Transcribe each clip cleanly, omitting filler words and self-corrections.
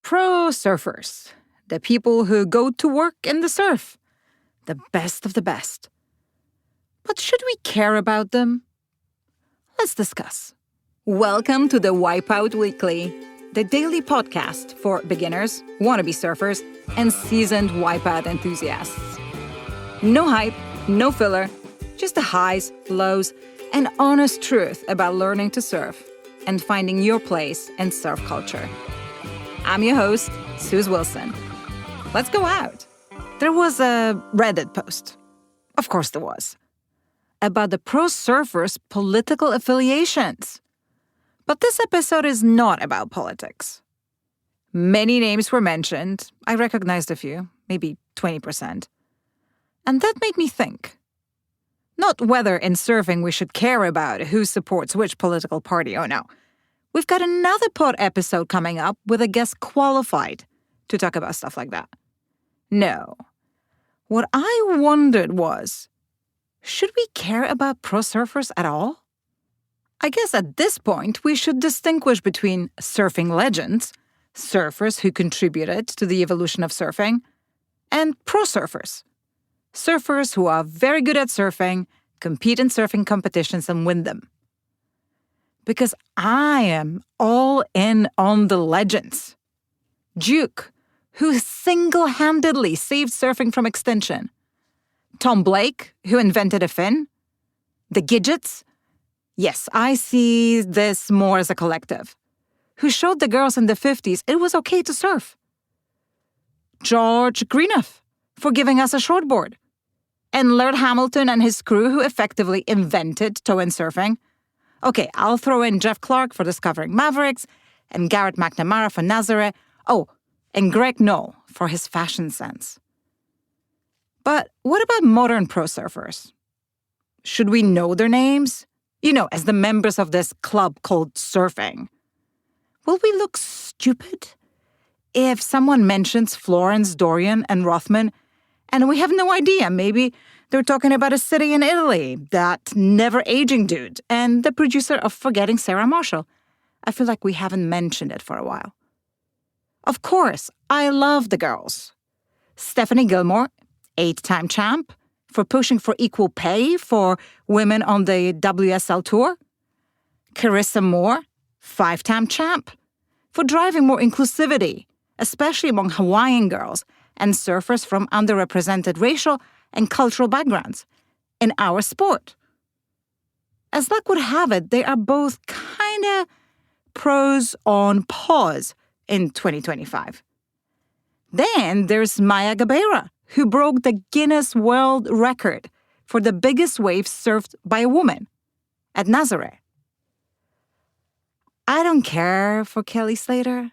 pro surfers, the people who go to work in the surf, the best of the best. But should we care about them? Let's discuss. Welcome to the Wipeout Weekly, the daily podcast for beginners, wannabe surfers, and seasoned wipeout enthusiasts. No hype, no filler, just the highs, lows, and honest truth about learning to surf and finding your place in surf culture. I'm your host, Suze Wilson. Let's go out. There was a Reddit post, of course there was, about the pro surfers' political affiliations. But this episode is not about politics. Many names were mentioned. I recognized a few, maybe 20%. And that made me think. Not whether in surfing we should care about who supports which political party, oh no. We've got another pod episode coming up with a guest qualified to talk about stuff like that. No. What I wondered was, should we care about pro surfers at all? I guess at this point we should distinguish between surfing legends, surfers who contributed to the evolution of surfing, and pro surfers, surfers who are very good at surfing, compete in surfing competitions and win them. Because I am all in on the legends. Duke, who single-handedly saved surfing from extinction. Tom Blake, who invented a fin. The Gidgets. Yes, I see this more as a collective. Who showed the girls in the 50s it was okay to surf. George Greenough, for giving us a shortboard. And Laird Hamilton and his crew who effectively invented toe-in surfing. Okay, I'll throw in Jeff Clark for discovering Mavericks, and Garrett McNamara for Nazaré. Oh, and Greg Knoll for his fashion sense. But what about modern pro surfers? Should we know their names? You know, as the members of this club called surfing. Will we look stupid if someone mentions Florence, Dorian, and Rothman, and we have no idea? Maybe they're talking about a city in Italy, that never-aging dude, and the producer of Forgetting Sarah Marshall. I feel like we haven't mentioned it for a while. Of course, I love the girls. Steph Gilmore, 8-time champ, for pushing for equal pay for women on the WSL Tour. Carissa Moore, 5-time champ, for driving more inclusivity, especially among Hawaiian girls and surfers from underrepresented racial and cultural backgrounds in our sport. As luck would have it, they are both kind of pros on pause in 2025. Then there's Maya Gabeira, who broke the Guinness World Record for the biggest wave surfed by a woman at Nazaré. I don't care for Kelly Slater,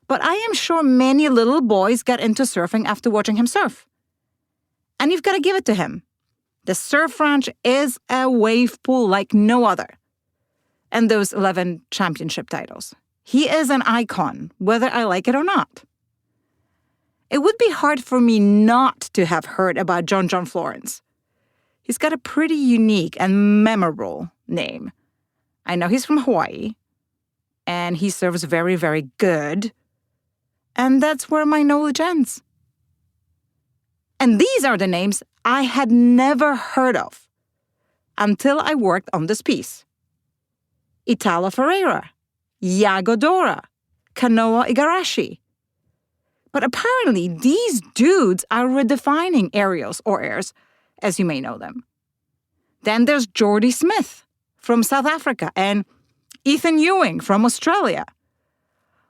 but I am sure many little boys got into surfing after watching him surf. And you've got to give it to him. The surf ranch is a wave pool like no other. And those 11 championship titles. He is an icon, whether I like it or not. It would be hard for me not to have heard about John Florence. He's got a pretty unique and memorable name. I know he's from Hawaii, and he surfs very, very good. And that's where my knowledge ends. And these are the names I had never heard of until I worked on this piece. Italo Ferreira, Yago Dora, Kanoa Igarashi. But apparently these dudes are redefining aerials or airs, as you may know them. Then there's Jordy Smith from South Africa and Ethan Ewing from Australia.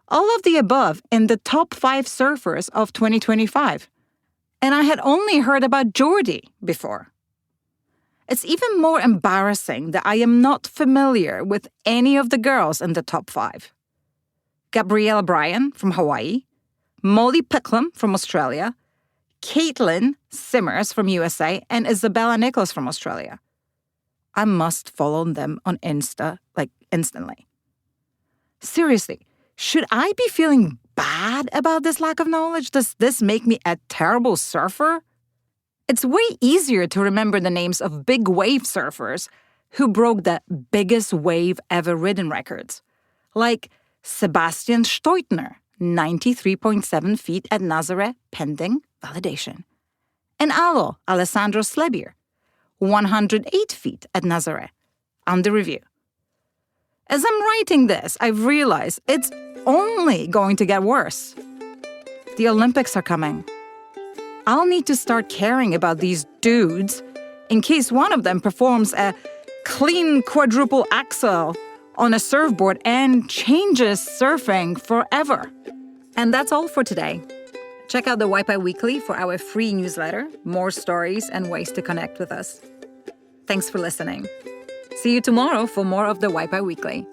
All of the above in the top 5 surfers of 2025. And I had only heard about Jordy before. It's even more embarrassing that I am not familiar with any of the girls in the top 5. Gabrielle Bryan from Hawaii, Molly Picklum from Australia, Caitlin Simmers from USA, and Isabella Nichols from Australia. I must follow them on Insta, instantly. Seriously, should I be feeling bad about this lack of knowledge? Does this make me a terrible surfer? It's way easier to remember the names of big wave surfers who broke the biggest wave ever ridden records, like Sebastian Steutner, 93.7 feet at Nazaré, pending validation. And Alo, Alessandro Slebier, 108 feet at Nazaré, under review. As I'm writing this, I've realized it's only going to get worse. The Olympics are coming. I'll need to start caring about these dudes in case one of them performs a clean quadruple axel on a surfboard and changes surfing forever. And that's all for today. Check out the Wipeout Weekly for our free newsletter, more stories and ways to connect with us. Thanks for listening. See you tomorrow for more of the Wipeout Weekly.